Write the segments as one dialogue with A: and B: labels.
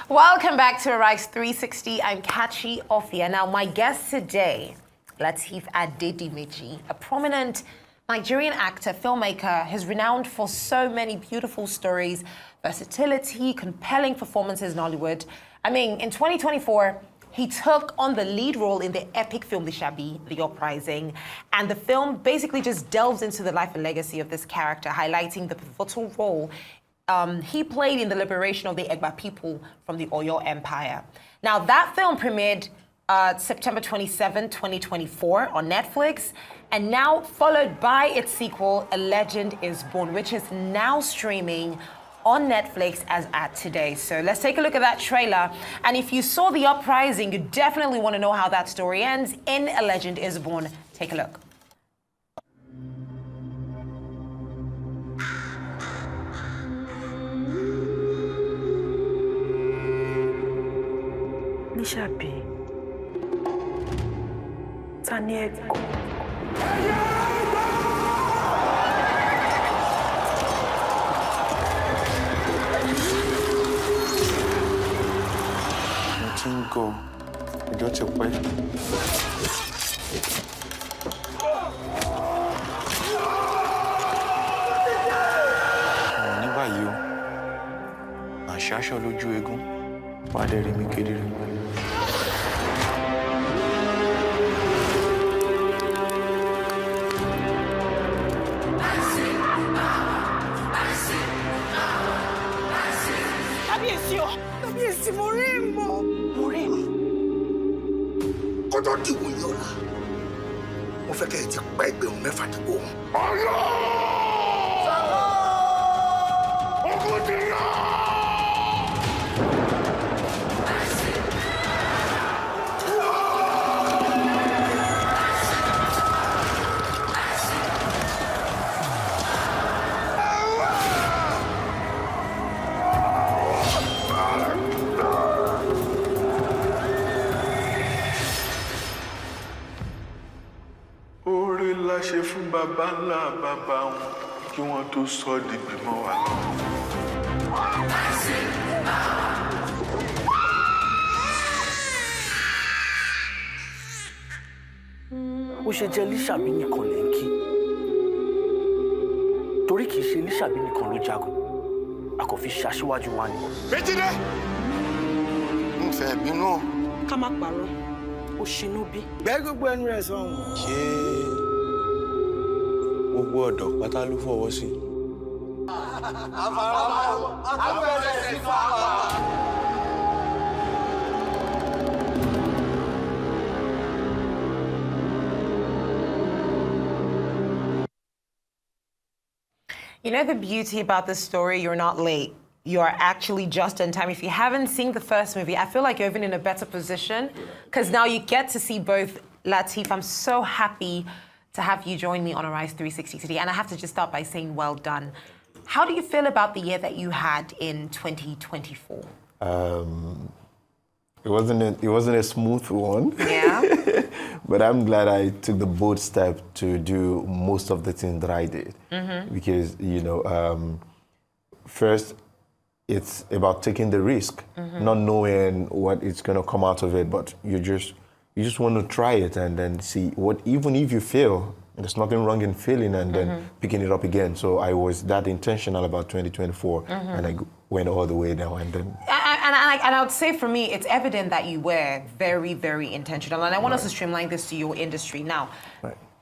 A: Welcome back to Arise 360. I'm Kachi Ofia. Now, my guest today, Lateef Adedimeji, a prominent Nigerian actor, filmmaker, is renowned for so many beautiful stories, versatility, compelling performances in Nollywood. I mean, in 2024, he took on the lead role in the epic film Lisabi, The Uprising, and the film basically just delves into the life and legacy of this character, highlighting the pivotal role he played in the liberation of the Egba people from the Oyo Empire. Now, that film premiered September 27, 2024 on Netflix, and now followed by its sequel, A Legend is Born, which is now streaming on Netflix as at today. So let's take a look at that trailer. And if you saw The Uprising, you definitely want to know how that story ends in A Legend is Born. Take a look.
B: Lisabi, Tanieko.
C: Go. I got your way. Ní báyìí o, àṣàṣọ lójú eégún, wàá dẹ̀ rí mi kedere.
B: Kábíyèsí, mo rí ìmọ̀.
D: Kọ́tọ́ dìbò yìí ọ̀la, mo fẹ́ kẹ́ ẹ ti pa ẹgbẹ̀rún mẹ́fà dìbò. Ọlọ́! Ogun ti yá!
C: Ṣe fún baba ńlá baba wọn kí wọ́n tó sọ di bímọ wa lọ.
B: Ó ṣe jẹ́ Lisabi nìkan lè ń kí. Torí kìí ṣe Lisabi nìkan ló jagun. A kò fi ṣaṣíwájú wa ni.
D: Méjìlé! Ń fẹ́ bínú.
E: Ká má parọ́, ó ṣinú bí.
D: Gbẹ́ gbogbo ẹnu rẹ̀ sọ̀hún.
C: Gbogbo ọ̀dọ́ pátá ló fọwọ́ sí.
A: You know the beauty about this story? You're not late. You are actually just in time. If you haven't seen the first movie, I feel like you're even in a better position because now you get to see both. Lateef, I'm so happy to have you join me on Arise 360 today. And I have to just start by saying well done. How do you feel about the year that you had in 2024?
F: It wasn't a smooth one.
A: Yeah.
F: But I'm glad I took the bold step to do most of the things that I did. Because, first, it's about taking the risk, not knowing what is going to come out of it, but you just want to try it and then see what, even if you fail, there's nothing wrong in failing and then picking it up again. So I was that intentional about 2024 and I went all the way down and then.
A: And I would say for me, it's evident that you were very, very intentional. And I want us to streamline this to your industry. Now,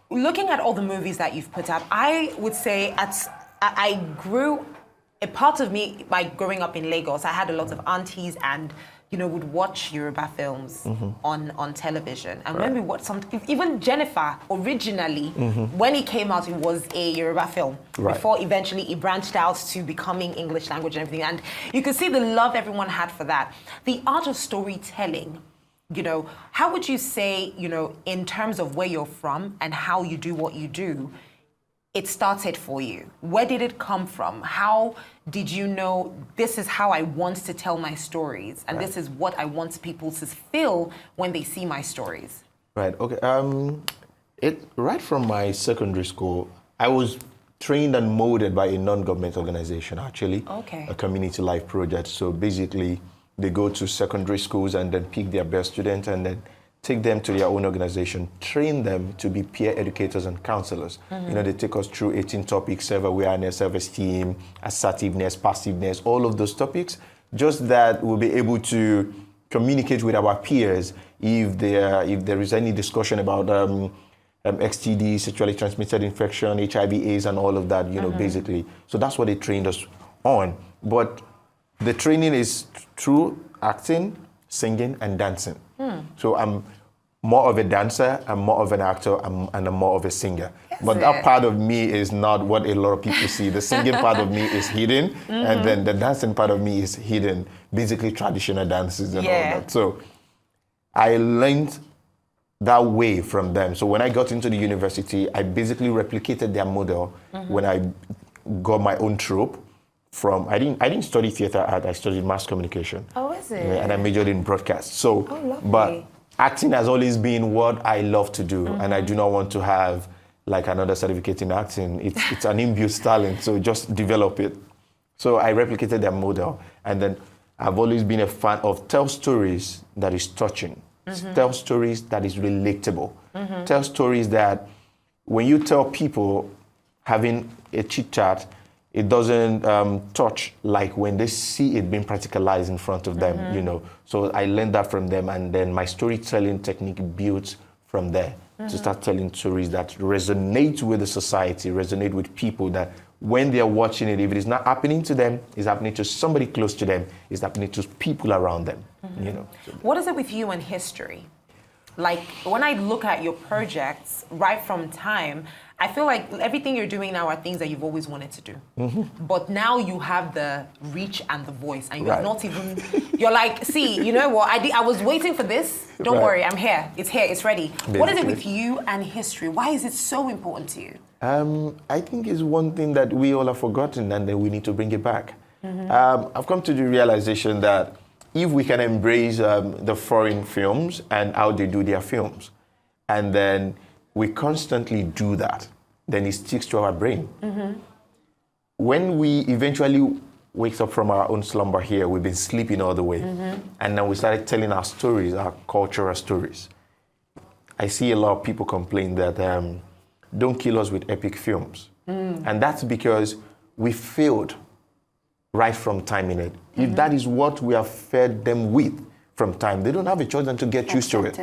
A: looking at all the movies that you've put out, I would say I grew, a part of me by growing up in Lagos, I had a lot of aunties and would watch Yoruba films on television. And when we watched even Jennifer, originally, when it came out, it was a Yoruba film. Before eventually it branched out to becoming English language and everything. And you could see the love everyone had for that. The art of storytelling, how would you say, in terms of where you're from and how you do what you do, it started for you? Where did it come from? How did you know this is how I want to tell my stories and this is what I want people to feel when they see my stories?
F: Right, okay. Right from my secondary school, I was trained and molded by a non-government organization, actually.
A: Okay.
F: A community life project. So basically, they go to secondary schools and then pick their best students and then take them to their own organization, train them to be peer educators and counselors. They take us through 18 topics: self-awareness, self-esteem, assertiveness, passiveness, all of those topics, just that we'll be able to communicate with our peers if there is any discussion about STD, sexually transmitted infection, HIV, AIDS, and all of that, basically. So that's what they trained us on. But the training is through acting, singing, and dancing. So I'm more of a dancer, I'm more of an actor, and I'm more of a singer. But that part of me is not what a lot of people see. The singing part of me is hidden, and then the dancing part of me is hidden, basically traditional dances and all that. So I learned that way from them. So when I got into the university, I basically replicated their model when I got my own troupe. I didn't study theater art, I studied mass communication.
A: Oh, is it?
F: And I majored in broadcast. So,
A: lovely.
F: But acting has always been what I love to do, and I do not want to have like another certificate in acting. It's an inbuilt talent, so just develop it. So I replicated their model, and then I've always been a fan of tell stories that is touching, tell stories that is relatable, tell stories that when you tell people, having a chit chat, it doesn't touch like when they see it being practicalized in front of them, So I learned that from them, and then my storytelling technique built from there to start telling stories that resonate with the society, resonate with people, that when they are watching it, if it is not happening to them, it's happening to somebody close to them, it's happening to people around them, So.
A: What is it with you and history? Like, when I look at your projects right from time, I feel like everything you're doing now are things that you've always wanted to do. But now you have the reach and the voice, and you're not even, you're like, see, you know what, I was waiting for this. Don't worry, I'm here, it's ready. Basically. What is it with you and history? Why is it so important to you?
F: I think it's one thing that we all have forgotten, and then we need to bring it back. I've come to the realization that if we can embrace the foreign films and how they do their films, and then we constantly do that, then it sticks to our brain. When we eventually wake up from our own slumber here, we've been sleeping all the way, and now we started telling our stories, our cultural stories. I see a lot of people complain that don't kill us with epic films. And that's because we failed right from time in it. If that is what we have fed them with from time, they don't have a choice than to get used to it.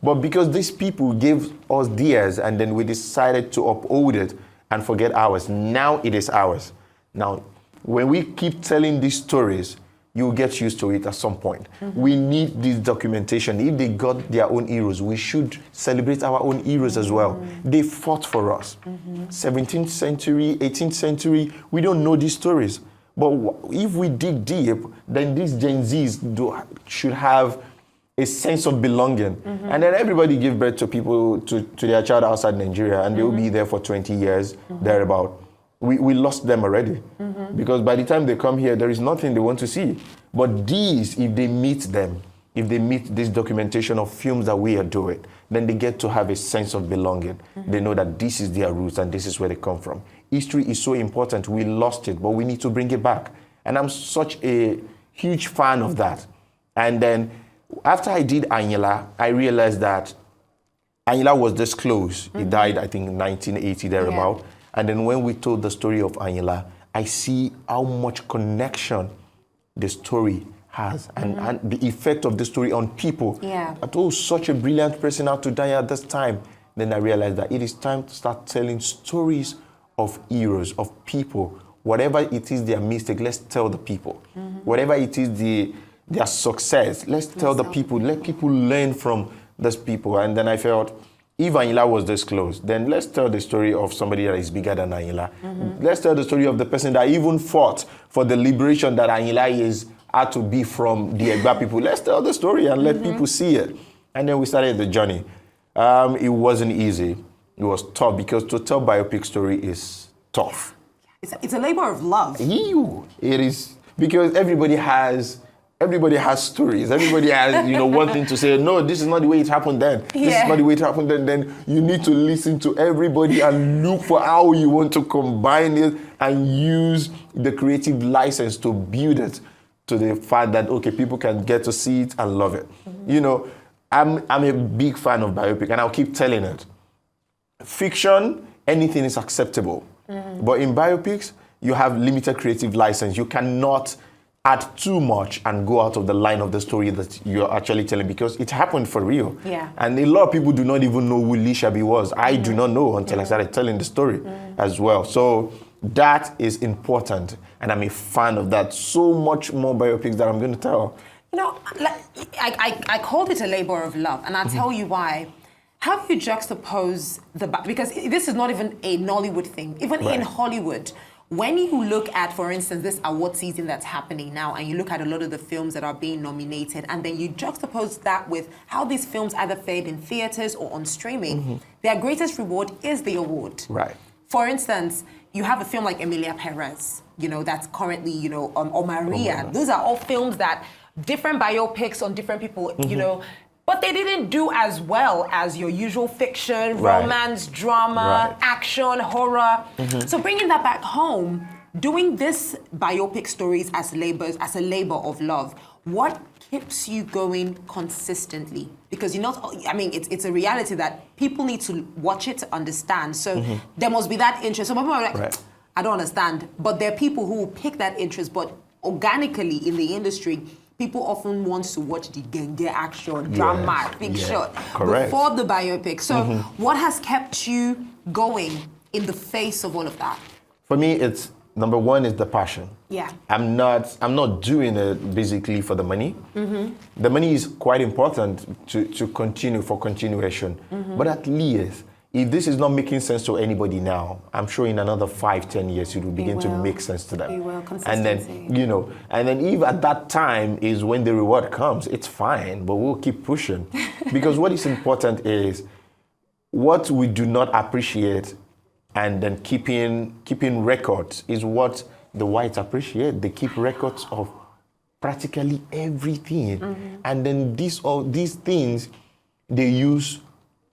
F: But because these people gave us theirs and then we decided to uphold it and forget ours, now it is ours. Now, when we keep telling these stories, you'll get used to it at some point. We need this documentation. If they got their own heroes, we should celebrate our own heroes as well. They fought for us. 17th century, 18th century, we don't know these stories. But if we dig deep, then these Gen Zs should have a sense of belonging. And then everybody give birth to people, to their child outside Nigeria, and they will be there for 20 years, thereabout. We lost them already. Because by the time they come here, there is nothing they want to see. But these, if they meet them, if they meet this documentation of films that we are doing, then they get to have a sense of belonging. They know that this is their roots and this is where they come from. History is so important. We lost it, but we need to bring it back. And I'm such a huge fan of that. And then after I did Anyala, I realized that Anyala was this close. He died, I think, in 1980, thereabout. Yeah. And then when we told the story of Anyala, I see how much connection the story has and the effect of the story on people. Yeah. I told such a brilliant person how to die at this time. Then I realized that it is time to start telling stories of heroes, of people. Whatever it is their mistake, let's tell the people. Whatever it is their success, let's tell the people. Let people learn from those people. And then I felt, if Anyala was this close, then let's tell the story of somebody that is bigger than Anyala. Let's tell the story of the person that even fought for the liberation that Anyala had to be from the Egba people. Let's tell the story and let people see it. And then we started the journey. It wasn't easy. It was tough because to tell biopic story is tough.
E: It's a labor of love.
F: It is, because everybody has stories. Everybody has, one thing to say. No, this is not the way it happened then. This is not the way it happened then. Then you need to listen to everybody and look for how you want to combine it and use the creative license to build it. to the fact that, okay, people can get to see it and love it. You know, I'm a big fan of biopic, and I'll keep telling it. Fiction, anything is acceptable. But in biopics, you have limited creative license. You cannot add too much and go out of the line of the story that you're actually telling, because it happened for real.
A: Yeah.
F: And a lot of people do not even know who Lisabi was. I do not know until I started telling the story as well. So that is important, and I'm a fan of that. So much more biopics that I'm going to tell.
A: You know, I called it a labor of love, and I'll tell you why. How do you juxtapose because this is not even a Nollywood thing, even in Hollywood. When you look at, for instance, this award season that's happening now, and you look at a lot of the films that are being nominated, and then you juxtapose that with how these films either fared in theaters or on streaming, their greatest reward is the award.
F: Right.
A: For instance, you have a film like Emilia Perez, you know, that's currently, you know, or Maria. Those are all films that different biopics on different people, you know, but they didn't do as well as your usual fiction, romance, drama, action, horror. So bringing that back home, doing this biopic stories as a labor of love, what keeps you going consistently? Because you're not, I mean, it's a reality that people need to watch it to understand. So there must be that interest. So people are like, I don't understand. But there are people who will pick that interest, but organically in the industry, people often want to watch the genge action, drama, fiction before the biopic. So what has kept you going in the face of all of that?
F: For me, it's number one is the passion.
A: Yeah.
F: I'm not doing it basically for the money. The money is quite important to continue for continuation. But at least, if this is not making sense to anybody now, I'm sure in another 5-10 years it will begin to make sense to them.
A: It will,
F: and then, you know, and then if at that time is when the reward comes, it's fine, but we'll keep pushing. Because what is important is what we do not appreciate, and then keeping records is what the whites appreciate. They keep records of practically everything. And then these things they use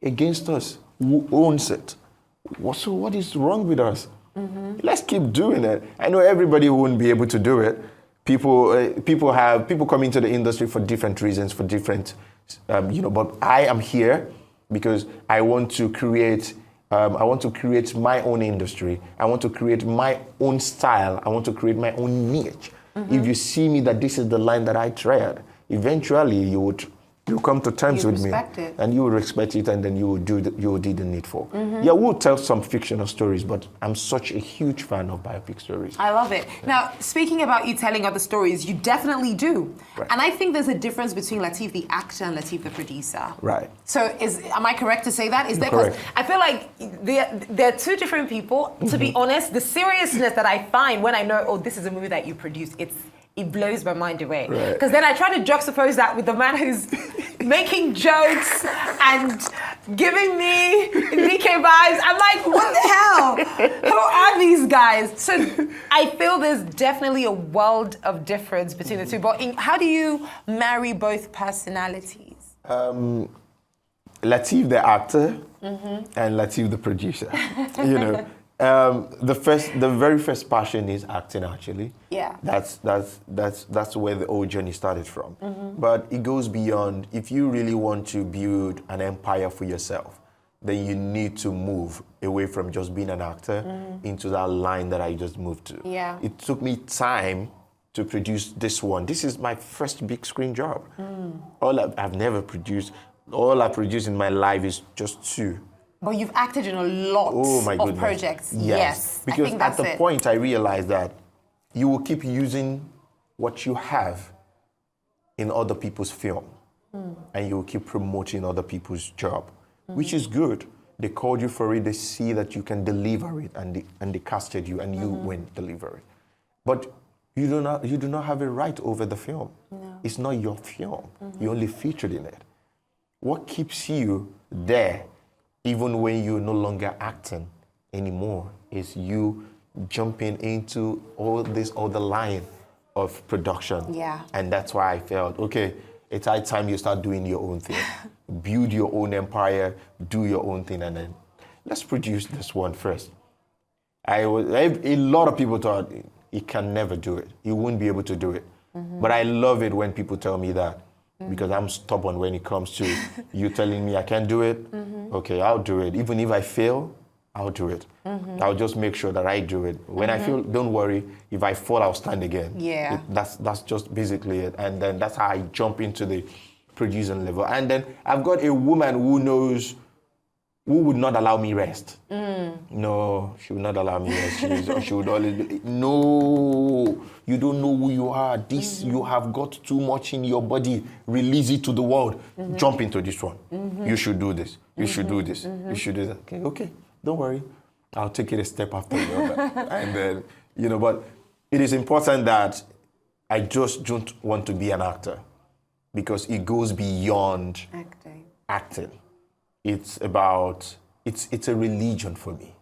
F: against us. Who owns it? So what is wrong with us? Let's keep doing it. I know everybody won't be able to do it. People come into the industry for different reasons, for different, you know. But I am here because I want to create. I want to create my own industry. I want to create my own style. I want to create my own niche. If you see me that this is the line that I tread, eventually you'll come to terms with me, and you will respect it, and then you will do the needful. Yeah, we'll tell some fictional stories, but I'm such a huge fan of biopic stories.
A: I love it. Now, speaking about you telling other stories, you definitely do. And I think there's a difference between Lateef the actor and Lateef the producer.
F: Right.
A: So am I correct to say that? Is that
F: correct?
A: Because I feel like they're two different people. To be honest, the seriousness that I find when I know, oh, this is a movie that you produced, it blows my mind away. Because then I try to juxtapose that with the man who's making jokes and giving me DK vibes. I'm like, what the hell? Who are these guys? So I feel there's definitely a world of difference between the two. But how do you marry both personalities?
F: Lateef the actor and Lateef the producer. You know. The very first passion is acting, actually.
A: Yeah.
F: That's where the whole journey started from. But it goes beyond. If you really want to build an empire for yourself, then you need to move away from just being an actor into that line that I just moved to.
A: Yeah.
F: It took me time to produce this one. This is my first big screen job. I've never produced. All I produce in my life is just 2.
A: But you've acted in a lot of projects. Yes.
F: Because
A: I think that's
F: at the point I realized that you will keep using what you have in other people's film. And you will keep promoting other people's job, which is good. They called you for it, they see that you can deliver it, and they casted you, and you went deliver it. But you do not have a right over the film. No. It's not your film. You only featured in it. What keeps you there, even when you're no longer acting anymore, is you jumping into all this other line of production.
A: Yeah.
F: And that's why I felt, okay, it's high time you start doing your own thing. Build your own empire, do your own thing, and then let's produce this one first. A lot of people thought he can never do it. He won't be able to do it. But I love it when people tell me that because I'm stubborn when it comes to you telling me I can't do it. Okay, I'll do it. Even if I fail, I'll do it. I'll just make sure that I do it. When I feel, don't worry, if I fall, I'll stand again.
A: Yeah.
F: That's just basically it. And then that's how I jump into the producing level. And then I've got a woman who would not allow me rest. No, she would not allow me rest. She would always be, no, you don't know who you are. This, you have got too much in your body. Release it to the world. Jump into this one. You should do this. You should do this. You should do that. Okay, don't worry. I'll take it a step after the other. And then, but it is important that I just don't want to be an actor because it goes beyond acting. It's a religion for me.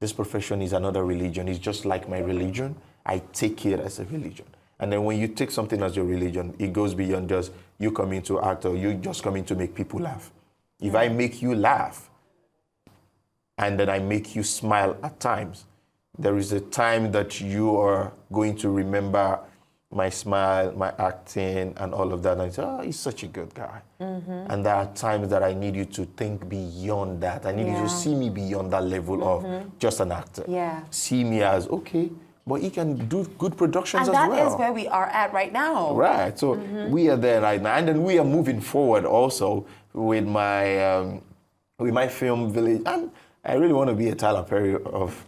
F: This profession is another religion. It's just like my religion. I take it as a religion. And then when you take something as your religion, it goes beyond just you coming to act or you just coming to make people laugh. If I make you laugh and then I make you smile at times, there is a time that you are going to remember my smile, my acting, and all of that. And I say, oh, he's such a good guy. And there are times that I need you to think beyond that. I need you to see me beyond that level of just an actor. See me as, okay, but he can do good productions as well.
A: And that is where we are at right now.
F: Right, so we are there right now. And then we are moving forward also with my film Village. And I really want to be a Tyler Perry of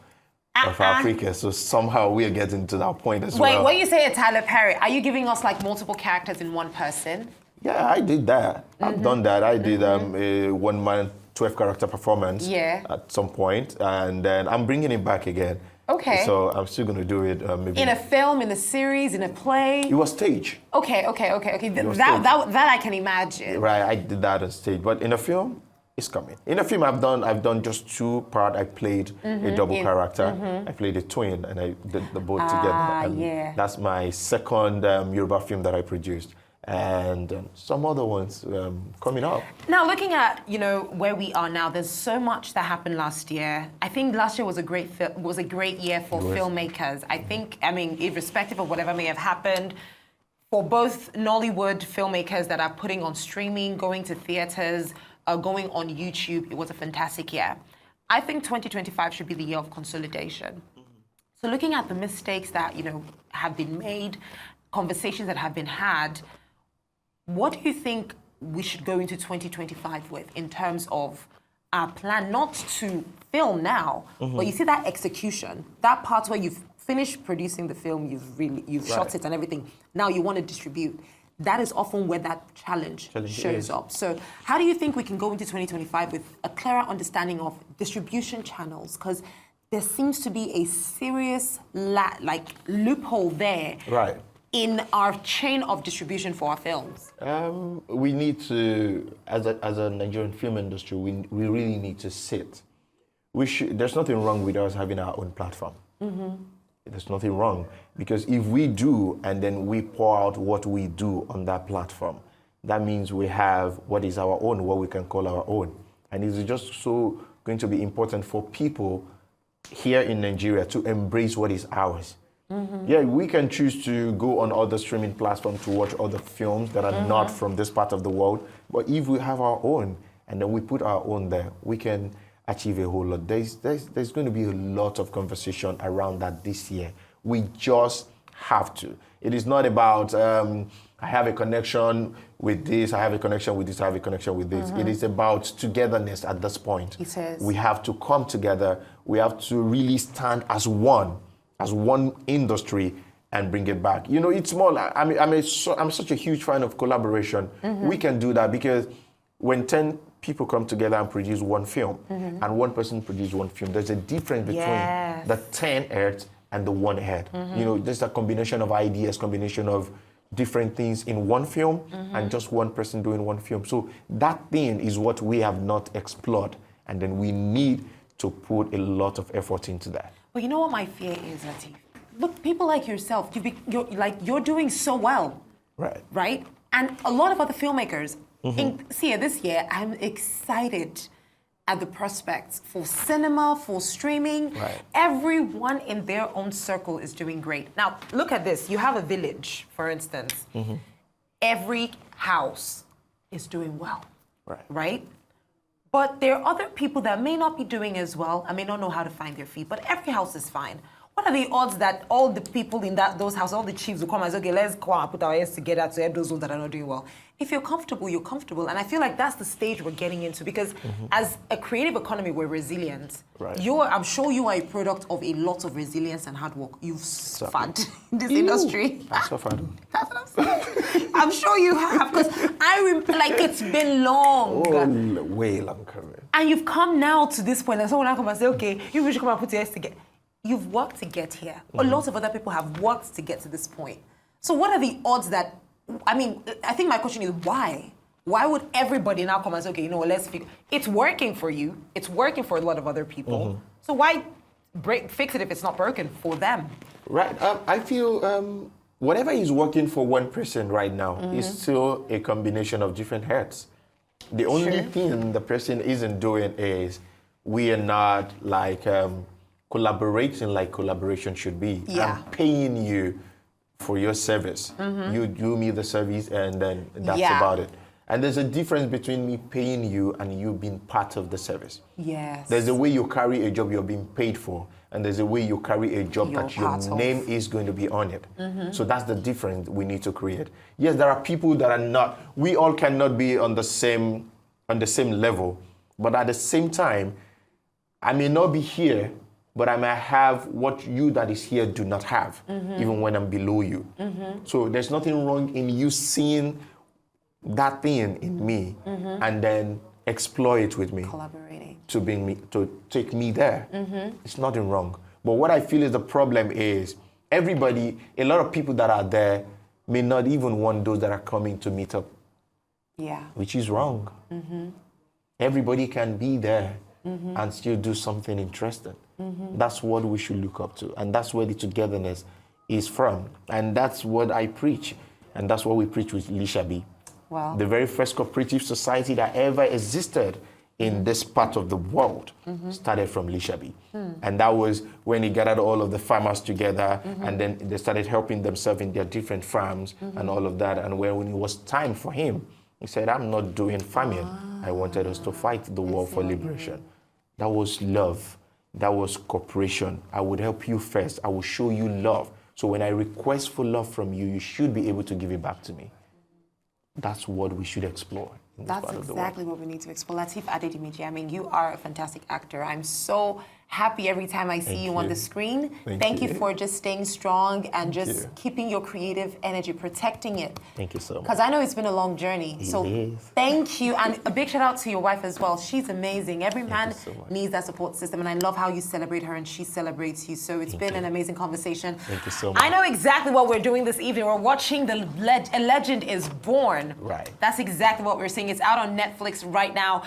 F: Africa, so somehow we are getting to that point as well.
A: Wait, when you say a Tyler Perry, are you giving us like multiple characters in one person?
F: Yeah, I did that. I've done that. I did a one-man, 12-character performance at some point, and then I'm bringing it back again.
A: Okay.
F: So I'm still going to do it maybe.
A: In a film, in a series, in a play?
F: It was stage.
A: Okay. That I can imagine.
F: Right, I did that on stage. But in a film, it's coming. In a film, I've done just two parts. I played a double character. I played a twin, and I did the both together. And that's my second Yoruba film that I produced, and some other ones coming up.
A: Now, looking at where we are now, there's so much that happened last year. I think last year was a great year for filmmakers. I mean, irrespective of whatever may have happened, for both Nollywood filmmakers that are putting on streaming, going to theaters, going on YouTube, it was a fantastic year. I think 2025 should be the year of consolidation. So looking at the mistakes that, have been made, conversations that have been had, what do you think we should go into 2025 with in terms of our plan, not to film now, but you see that execution, that part where you've finished producing the film, you've shot it and everything, now you want to distribute. That is often where that challenge shows up. So how do you think we can go into 2025 with a clearer understanding of distribution channels? Because there seems to be a serious loophole there in our chain of distribution for our films.
F: We need to, as a Nigerian film industry, we really need to sit. There's nothing wrong with us having our own platform. There's nothing wrong, because if we do and then we pour out what we do on that platform, that means we have what is our own, what we can call our own. And it's just so going to be important for people here in Nigeria to embrace what is ours. Yeah, we can choose to go on other streaming platforms to watch other films that are not from this part of the world, but if we have our own and then we put our own there, we can achieve a whole lot. There's going to be a lot of conversation around that this year. We just have to. It is not about I have a connection with this, I have a connection with this, I have a connection with this. It is about togetherness at this point.
A: It is.
F: We have to come together. We have to really stand as one industry and bring it back. It's more like, I'm such a huge fan of collaboration. We can do that because when 10 people come together and produce one film, and one person produces one film, there's a difference between the 10 heads and the one head. There's a combination of ideas, combination of different things in one film, and just one person doing one film. So that thing is what we have not explored, and then we need to put a lot of effort into that.
A: Well, you know what my fear is, Lateef? Look, people like yourself, you're doing so well. Right? And a lot of other filmmakers, this year, I'm excited at the prospects for cinema, for streaming.
F: Right.
A: Everyone in their own circle is doing great. Now, look at this. You have a village, for instance. Every house is doing well, right? But there are other people that may not be doing as well and may not know how to find their feet, but every house is fine. What are the odds that all the people in those houses, all the chiefs will come and say, okay, let's come and put our heads together to help those that are not doing well? If you're comfortable, you're comfortable. And I feel like that's the stage we're getting into because as a creative economy, we're resilient.
F: Right.
A: I'm sure you are a product of a lot of resilience and hard work. You've suffered in this industry.
F: I suffered.
A: That's what I'm saying. I'm sure you have because like it's been long.
F: Oh, way longer.
A: And you've come now to this point and someone will come and say, okay, you should come and put your heads together. You've worked to get here. A lot of other people have worked to get to this point. So what are the odds that, I think my question is why? Why would everybody now come and say, okay, let's figure, it's working for you. It's working for a lot of other people. So why fix it if it's not working for them?
F: Right. I feel whatever is working for one person right now is still a combination of different heads. The only thing the person isn't doing is we are not like collaborating like collaboration should be.
A: Yeah.
F: I'm paying you for your service. You do me the service and then that's about it. And there's a difference between me paying you and you being part of the service.
A: Yes.
F: There's a way you carry a job you're being paid for, and there's a way you carry a job that your name is going to be on it. So that's the difference we need to create. Yes, there are people that are not, we all cannot be on the same level, but at the same time, I may not be here, but I may have what you that is here do not have, even when I'm below you. So there's nothing wrong in you seeing that thing in me and then explore it with me.
A: Collaborating.
F: To take me there. It's nothing wrong. But what I feel is the problem is a lot of people that are there may not even want those that are coming to meet up.
A: Yeah.
F: Which is wrong. Everybody can be there and still do something interesting. That's what we should look up to. And that's where the togetherness is from. And that's what I preach. And that's what we preach with Lisabi.
A: Wow.
F: The very first cooperative society that ever existed in this part of the world started from Lisabi. And that was when he gathered all of the farmers together and then they started helping themselves in their different farms and all of that. And when it was time for him, he said, I'm not doing farming. I wanted us to fight the war for liberation. That was love. That was cooperation. I would help you first. I will show you love. So when I request for love from you, you should be able to give it back to me. That's what we should explore.
A: That's exactly what we need to explore. Lateef Adedimeji, you are a fantastic actor. I'm so happy every time I see you on the screen. Thank you for just staying strong and just keeping your creative energy, protecting it.
F: Thank you so much.
A: Because I know it's been a long journey. Thank you. And a big shout out to your wife as well. She's amazing. Every man needs that support system. And I love how you celebrate her and she celebrates you. So it's been an amazing conversation.
F: Thank you so much.
A: I know exactly what we're doing this evening. We're watching A Legend is Born.
F: Right.
A: That's exactly what we're seeing. It's out on Netflix right now.